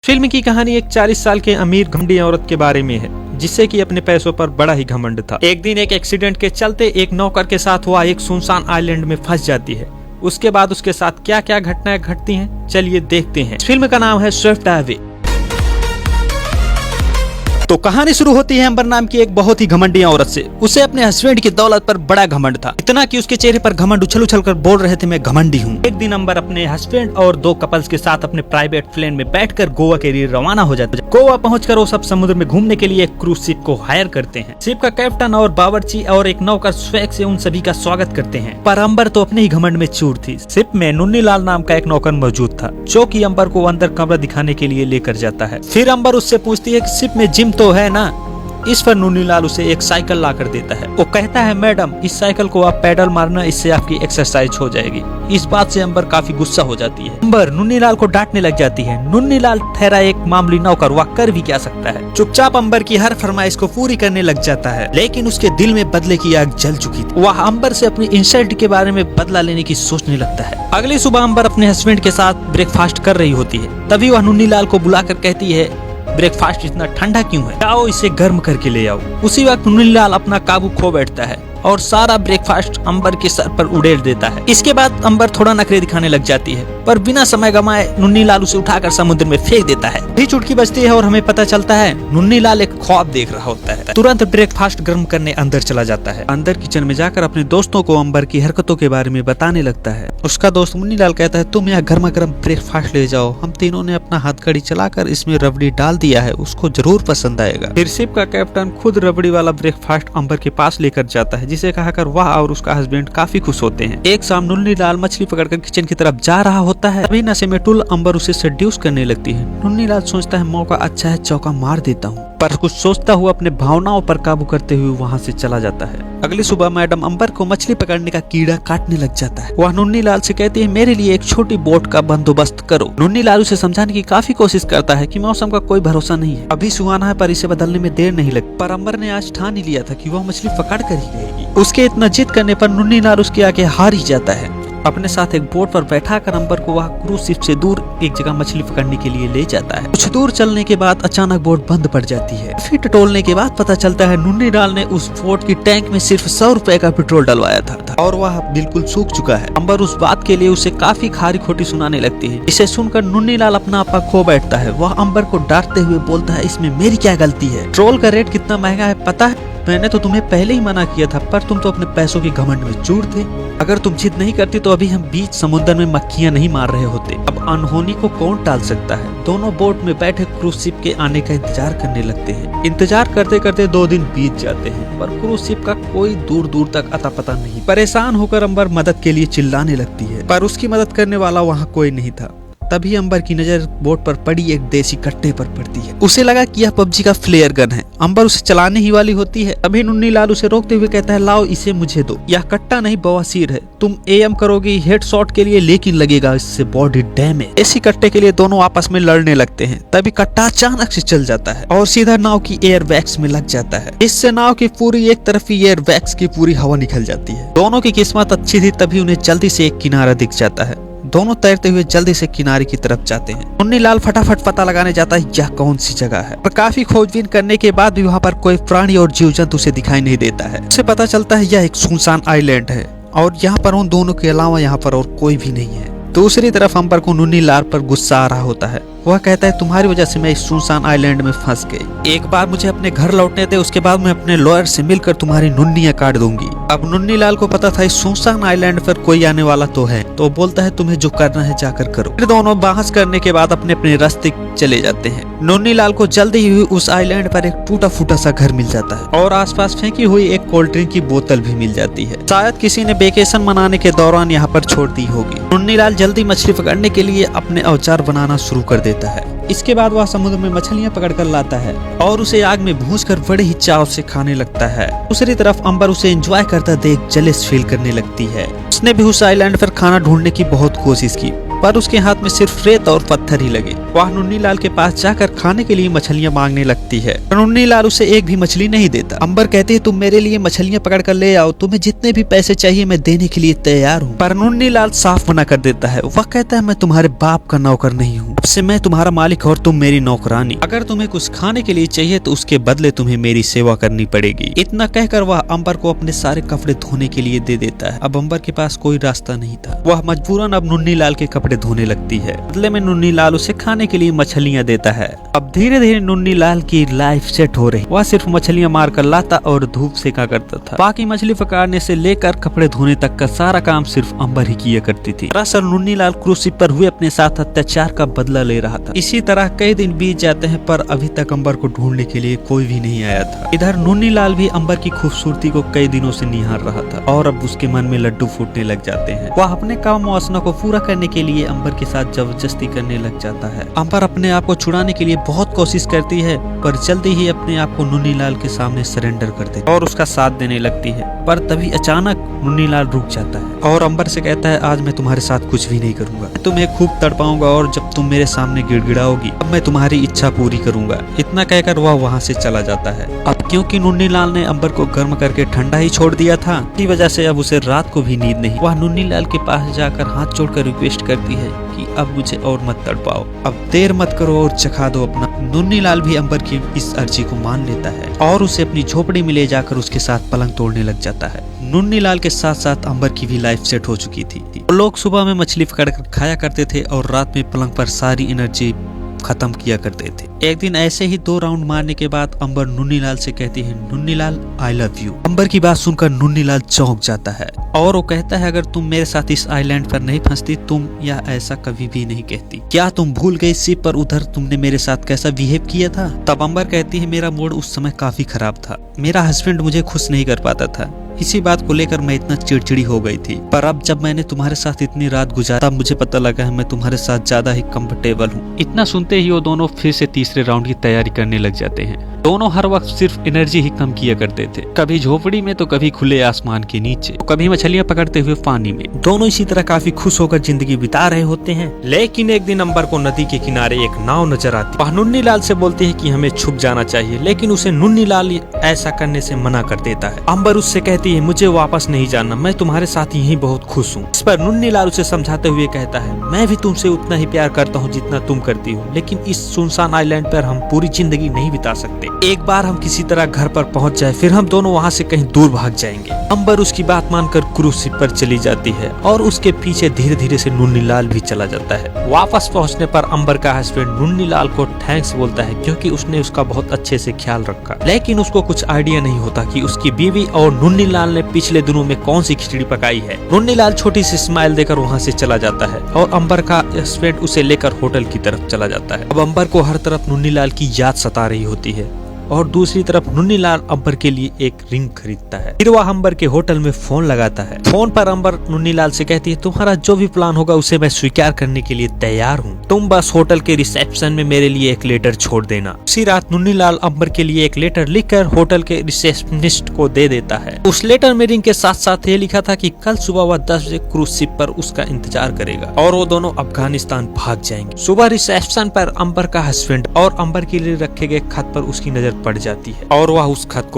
Film की कहानी एक 40 साल के अमीर घमंडी औरत के बारे में है जिससे कि अपने पैसों पर बड़ा ही घमंड था। एक दिन एक एक्सीडेंट के चलते एक नौकर के साथ वह एक सुनसान आइलैंड में फंस जाती है। उसके बाद उसके साथ क्या क्या घटनाएं घटती हैं, चलिए देखते हैं। फिल्म का नाम है स्विफ्ट हाईवे। तो कहानी शुरू होती है अंबर नाम की एक बहुत ही घमंडी औरत से। उसे अपने हस्बैंड की दौलत पर बड़ा घमंड था, इतना कि उसके चेहरे पर घमंड उछल उछल कर बोल रहे थे, मैं घमंडी हूँ। एक दिन अंबर अपने हस्बैंड और 2 कपल्स के साथ अपने प्राइवेट प्लेन में बैठकर गोवा के लिए रवाना हो जाते हैं। गोवा पहुंचकर वो सब समुद्र में घूमने के लिए एक क्रूज शिप को हायर करते हैं। शिप का कैप्टन और बावर्ची और एक नौकर स्वैग से उन सभी का स्वागत करते हैं, पर अंबर तो अपने ही घमंड में चूर थी। शिप में नुन्नी लाल नाम का एक नौकर मौजूद था जो कि अंबर को अंदर कमरा दिखाने के लिए लेकर जाता है। फिर अंबर उससे पूछती है कि शिप में जिम तो है ना। इस पर नुन्नी लाल उसे एक साइकिल ला कर देता है। वो कहता है, मैडम इस साइकिल को आप पैडल मारना, इससे आपकी एक्सरसाइज हो जाएगी। इस बात से अंबर काफी गुस्सा हो जाती है। अंबर नुन्नी लाल को डांटने लग जाती है। नुन्नी लाल ठहरा एक मामूली नौकर, वह कर भी क्या सकता है। चुपचाप अंबर की हर फरमाइश को पूरी करने लग जाता है, लेकिन उसके दिल में बदले की आग जल चुकी थी। वह अंबर से अपनी इंसल्ट के बारे में बदला लेने की सोचने लगता है। अगली सुबह अंबर अपने हस्बैंड के साथ ब्रेकफास्ट कर रही होती है। तभी वह नुन्नी लाल को बुलाकर कहती है, ब्रेकफास्ट इतना ठंडा क्यों है, आओ इसे गर्म करके ले आओ। उसी वक्त नुन्नी लाल अपना काबू खो बैठता है और सारा ब्रेकफास्ट अंबर के सर पर उड़ेल देता है। इसके बाद अंबर थोड़ा नखरे दिखाने लग जाती है, पर बिना समय गंवाए नुन्नी लाल उसे उठाकर समुद्र में फेंक देता है। भी चुटकी बजती है और हमें पता चलता है नुन्नी लाल एक ख्वाब देख रहा होता है। तुरंत ब्रेकफास्ट गर्म करने अंदर चला जाता है। अंदर किचन में जाकर अपने दोस्तों को अंबर की हरकतों के बारे में बताने लगता है। उसका दोस्त मुन्नी लाल कहता है, तुम यहाँ गर्मा गर्म ब्रेकफास्ट ले जाओ, हम तीनों ने अपना हथकड़ी चलाकर इसमें रबड़ी डाल दिया है, उसको जरूर पसंद आएगा। फिर शिप का कैप्टन खुद रबड़ी वाला ब्रेकफास्ट अंबर के पास लेकर जाता है, जिसे कहकर वह और उसका हस्बैंड काफी खुश होते हैं। एक शाम नुन्नी लाल मछली पकड़कर किचन की तरफ जा रहा होता है। अभी नशे में टुल अंबर उसे सेड्यूस करने लगती है। नुन्नी लाल सोचता है, मौका अच्छा है, चौका मार देता हूँ, पर कुछ सोचता हुआ अपने भावनाओं पर काबू करते हुए वहाँ से चला जाता है। अगली सुबह मैडम अंबर को मछली पकड़ने का कीड़ा काटने लग जाता है। वह नुन्नी लाल से कहती है, मेरे लिए एक छोटी बोट का बंदोबस्त करो। नुन्नी लाल उसे समझाने की काफी कोशिश करता है कि मौसम का कोई भरोसा नहीं है, अभी सुहाना है, पर इसे बदलने में देर नहीं लगती। पर अंबर ने आज ठान ही लिया था कि वह मछली पकड़ कर ही रहेगी। उसके इतना जिद करने पर नुन्नी लाल उसके आगे हार ही जाता है। अपने साथ एक बोट पर बैठाकर अंबर को वह क्रूज शिप से दूर एक जगह मछली पकड़ने के लिए ले जाता है। कुछ दूर चलने के बाद अचानक बोट बंद पड़ जाती है। फिर टटोलने के बाद पता चलता है नुन्नी लाल ने उस बोट की टैंक में सिर्फ 100 रुपए का पेट्रोल डलवाया था और वह बिल्कुल सूख चुका है। अंबर उस बात के लिए उसे काफी खारी खोटी सुनाने लगती है। इसे सुनकर नुन्नी लाल अपना आपा खो बैठता है। वह अंबर को डांटते हुए बोलता है, इसमें मेरी क्या गलती है, पेट्रोल का रेट कितना महंगा है पता है, मैंने तो तुम्हें पहले ही मना किया था, पर तुम तो अपने पैसों की घमंड में चूर थे। अगर तुम जिद नहीं करती तो अभी हम बीच समुद्र में मक्खियां नहीं मार रहे होते। अब अनहोनी को कौन टाल सकता है। दोनों बोट में बैठे क्रूज शिप के आने का इंतजार करने लगते हैं। इंतजार करते करते 2 दिन बीत जाते हैं, पर क्रूज शिप का कोई दूर दूर तक अता पता नहीं। परेशान होकर अंबर मदद के लिए चिल्लाने लगती है, पर उसकी मदद करने वाला वहाँ कोई नहीं था। तभी अंबर की नजर बोट पर पड़ी एक देसी कट्टे पर पड़ती है। उसे लगा कि यह पबजी का फ्लेयर गन है। अंबर उसे चलाने ही वाली होती है। तभी नुन्नी लाल उसे रोकते हुए कहता है, लाओ इसे मुझे दो, यह कट्टा नहीं बवासीर है, तुम एम करोगे हेडशॉट के लिए, लेकिन लगेगा इससे बॉडी डैमेज। इसी कट्टे के लिए दोनों आपस में लड़ने लगते हैं। तभी कट्टा अचानक से चल जाता है और सीधा नाव की एयर वैक्स में लग जाता है। इससे नाव की पूरी एक तरफी एयर वैक्स की पूरी हवा निकल जाती है। दोनों की किस्मत अच्छी थी, तभी उन्हें जल्दी से एक किनारा दिख जाता है। दोनों तैरते हुए जल्दी से किनारे की तरफ जाते हैं। मुन्नी लाल फटाफट पता लगाने जाता है यह कौन सी जगह है, पर काफी खोजबीन करने के बाद भी वहाँ पर कोई प्राणी और जीव जंतु उसे दिखाई नहीं देता है। उसे पता चलता है यह एक सुनसान आइलैंड है और यहाँ पर उन दोनों के अलावा यहाँ पर और कोई भी नहीं है। दूसरी तरफ अंबर को नुन्नी लाल पर गुस्सा आ रहा होता है। वह कहता है, तुम्हारी वजह से मैं इस सुनसान आइलैंड में फंस गई। एक बार मुझे अपने घर लौटने दे, उसके बाद मैं अपने लॉयर से मिलकर तुम्हारी नुन्नियां काट दूंगी। अब नुन्नी लाल को पता था इस सुनसान आइलैंड पर कोई आने वाला तो है, तो बोलता है, तुम्हें जो करना है जाकर करो। फिर दोनों बहस करने के बाद अपने अपने रास्ते चले जाते हैं। नुन्नी लाल को जल्दी ही उस आइलैंड पर एक टूटा फूटा सा घर मिल जाता है और आसपास फेंकी हुई एक कोल्ड ड्रिंक की बोतल भी मिल जाती है। शायद किसी ने वेकेशन मनाने के दौरान यहाँ पर छोड़ दी होगी। नुन्नी लाल जल्दी मछली पकड़ने के लिए अपने औजार बनाना शुरू कर देता है। इसके बाद वह समुद्र में मछलियां पकड़कर लाता है और उसे आग में भूंजकर बड़े ही चाव से खाने लगता है। दूसरी तरफ अंबर उसे एंजॉय करता देख जेलस फील करने लगती है। उसने भी उस आइलैंड पर खाना ढूंढने की बहुत कोशिश की, पर उसके हाथ में सिर्फ रेत और पत्थर ही लगे। वह नुन्नीलाल के पास जाकर खाने के लिए मछलियाँ मांगने लगती है। नुन्नीलाल उसे एक भी मछली नहीं देता। अंबर कहती है तुम मेरे लिए मछलियाँ पकड़ कर ले आओ, तुम्हें जितने भी पैसे चाहिए मैं देने के लिए तैयार हूँ। पर नुन्नीलाल साफ मना कर देता है। वह कहता है मैं तुम्हारे बाप का नौकर नहीं हूँ, अब से मैं तुम्हारा मालिक और तुम मेरी नौकरानी। अगर तुम्हें कुछ खाने के लिए चाहिए तो उसके बदले तुम्हें मेरी सेवा करनी पड़ेगी। इतना कहकर वह अंबर को अपने सारे कपड़े धोने के लिए दे देता है। अब अंबर के पास कोई रास्ता नहीं था। वह मजबूरन अब नुन्नीलाल के कपड़े धोने लगती है। बदले में नुन्नीलाल उसे खाने के लिए मछलियाँ देता है। अब धीरे धीरे नुन्नीलाल की लाइफ सेट हो रही। वह सिर्फ मछलियाँ मार कर लाता और धूप सेका करता था। बाकी मछली पकड़ने से लेकर कपड़े धोने तक का सारा काम सिर्फ अंबर ही किया करती थी। दरअसल नुन्नीलाल क्रूज शिप पर हुए अपने साथ अत्याचार का बदला ले रहा था। इसी तरह कई दिन बीत जाते हैं पर अभी तक अंबर को ढूंढने के लिए कोई भी नहीं आया था। इधर नुन्नीलाल भी अंबर की खूबसूरती को कई दिनों से निहार रहा था और अब उसके मन में लड्डू फूटने लग जाते हैं। वह अपने काम वासना को पूरा करने के लिए अंबर के साथ जबरदस्ती करने लग जाता है। अंबर अपने आप को छुड़ाने के लिए बहुत कोशिश करती है पर जल्दी ही अपने आप को नुन्नीलाल के सामने सरेंडर कर देती है और उसका साथ देने लगती है। पर तभी अचानक नुन्नीलाल रुक जाता है और अंबर से कहता है आज मैं तुम्हारे साथ कुछ भी नहीं करूंगा, मैं तुम्हें खूब तड़पाऊंगा और जब तुम मेरे सामने गिड़गिड़ाओगी अब मैं तुम्हारी इच्छा पूरी करूंगा। इतना कहकर वह वहाँ से चला जाता है। अब क्योंकि नुन्नीलाल ने अंबर को गर्म करके ठंडा ही छोड़ दिया था, इसी वजह से अब उसे रात को भी नींद नहीं। वह नुन्नीलाल के पास जाकर हाथ जोड़कर रिक्वेस्ट करती है कि अब मुझे और मत तड़पाओ, अब देर मत करो और चखा दो अपना। नुन्नीलाल भी अंबर की इस अर्जी को मान लेता है और उसे अपनी झोपड़ी में ले जाकर उसके साथ पलंग तोड़ने लग जाता है। नुन्नीलाल के साथ साथ अंबर की भी लाइफ सेट हो चुकी थी। लोग सुबह में मछली पकड़कर खाया करते थे और रात में पलंग पर सारी एनर्जी खत्म किया करते थे। एक दिन ऐसे ही 2 राउंड मारने के बाद अंबर नुन्नीलाल से कहती है नुन्नीलाल आई लव यू। अंबर की बात सुनकर नुन्नीलाल चौंक जाता है और वो कहता है अगर तुम मेरे साथ इस आइलैंड पर नहीं फंसती तुम यह ऐसा कभी भी नहीं कहती। क्या तुम भूल गई शिप पर उधर तुमने मेरे साथ कैसा बिहेव किया था? तब अंबर कहती है मेरा मूड उस समय काफी खराब था, मेरा हस्बैंड मुझे खुश नहीं कर पाता था, इसी बात को लेकर मैं इतना चिड़चिड़ी हो गई थी। पर अब जब मैंने तुम्हारे साथ इतनी रात गुजारी तब मुझे पता लगा है मैं तुम्हारे साथ ज्यादा ही कंफर्टेबल हूँ। इतना सुनते ही वो दोनों फिर से तीसरे राउंड की तैयारी करने लग जाते हैं। दोनों हर वक्त सिर्फ एनर्जी ही कम किया करते थे, कभी झोपड़ी में तो कभी खुले आसमान के नीचे, तो कभी मछलियां पकड़ते हुए पानी में। दोनों इसी तरह काफी खुश होकर जिंदगी बिता रहे होते हैं। लेकिन एक दिन अंबर को नदी के किनारे एक नाव नजर आती। वह नुन्नीलाल से बोलती है कि हमें छुप जाना चाहिए, लेकिन उसे नुन्नीलाल ऐसा करने से मना कर देता है। अंबर उससे कहती है मुझे वापस नहीं जाना, मैं तुम्हारे साथ यहीं बहुत खुश हूँ। इस पर नुन्नीलाल उसे समझाते हुए कहता है मैं भी तुमसे उतना ही प्यार करता हूँ जितना तुम करती हो, लेकिन इस सुनसान आइलैंड पर हम पूरी जिंदगी नहीं बिता सकते। एक बार हम किसी तरह घर पर पहुंच जाए फिर हम दोनों वहां से कहीं दूर भाग जाएंगे। अंबर उसकी बात मानकर क्रूज शिप पर चली जाती है और उसके पीछे धीरे धीरे से नुन्नीलाल भी चला जाता है। वापस पहुंचने पर अंबर का हस्बैंड नुन्नीलाल को थैंक्स बोलता है क्योंकि उसने उसका बहुत अच्छे से ख्याल रखा। लेकिन उसको कुछ आइडिया नहीं होता कि उसकी बीवी और नुन्नीलाल ने पिछले दिनों में कौन सी खिचड़ी पकाई है। नुन्नीलाल छोटी सी स्माइल देकर वहाँ से चला जाता है और अंबर का हस्बैंड उसे लेकर होटल की तरफ चला जाता है। अब अंबर को हर तरफ नुन्नीलाल की याद सता रही होती है और दूसरी तरफ नुन्नीलाल अंबर के लिए एक रिंग खरीदता है। फिर वह अंबर के होटल में फोन लगाता है। फोन पर अंबर नुन्नीलाल से कहती है तुम्हारा जो भी प्लान होगा उसे मैं स्वीकार करने के लिए तैयार हूँ, तुम बस होटल के रिसेप्शन में मेरे लिए एक लेटर छोड़ देना। उसी रात नुन्नीलाल अंबर के लिए एक लेटर लिखकर होटल के रिसेप्शनिस्ट को दे देता है। उस लेटर में रिंग के साथ साथ ये लिखा था कि कल सुबह वह 10 बजे क्रूज शिप पर उसका इंतजार करेगा और वो दोनों अफगानिस्तान भाग जाएंगे। सुबह रिसेप्शन पर अंबर का हस्बैंड और अंबर के लिए रखे गए खत पर उसकी नजर पड़ जाती है और वह उस खत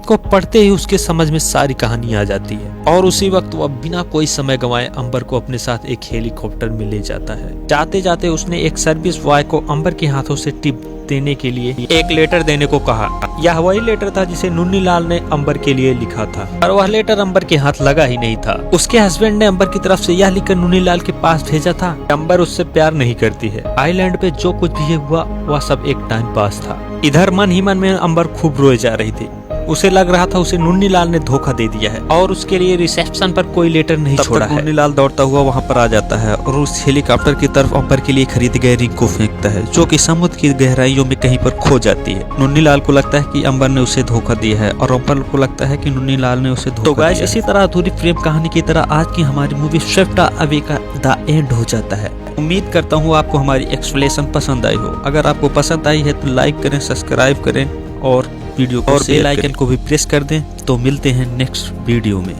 को पढ़ते ही उसके समझ में सारी कहानी आ जाती है और उसी वक्त वह बिना कोई समय गंवाए अंबर को अपने साथ एक हेलीकॉप्टर में ले जाता है। जाते जाते उसने एक सर्विस बॉय को अंबर के हाथों से टिप देने के लिए एक लेटर देने को कहा। यह वही लेटर था जिसे नुन्नीलाल ने अंबर के लिए लिखा था और वह लेटर अंबर के हाथ लगा ही नहीं था। उसके हस्बैंड ने अंबर की तरफ से यह लिखकर नुन्नीलाल के पास भेजा था अंबर उससे प्यार नहीं करती है, आइलैंड पे जो कुछ भी हुआ वह सब एक टाइम पास था। इधर मन ही मन में अंबर खूब रोए जा रही थी। उसे लग रहा था उसे नुन्नीलाल ने धोखा दे दिया है और उसके लिए रिसेप्शन पर कोई लेटर नहीं छोड़ा है। नुन्नीलाल दौड़ता हुआ वहां पर आ जाता है और उस हेलीकॉप्टर की तरफ अंबर के लिए खरीद गए रिंग को फेंकता है जो कि समुद्र की गहराइयों में कहीं पर खो जाती है। नुन्नीलाल को लगता है कि अंबर ने उसे धोखा दिया है और अंबर को लगता है कि नुन्नीलाल ने उसे धोखा दिया है। इसी तरह अधूरी प्रेम कहानी की तरह आज की हमारी मूवी स्विफ्ट अवे का द एंड हो जाता है। उम्मीद करता हूँ आपको हमारी एक्सप्लेनेशन पसंद आई हो। अगर आपको पसंद आई है तो लाइक करें, सब्सक्राइब करें और वीडियो को बेल आइकन को भी प्रेस कर दें। तो मिलते हैं नेक्स्ट वीडियो में।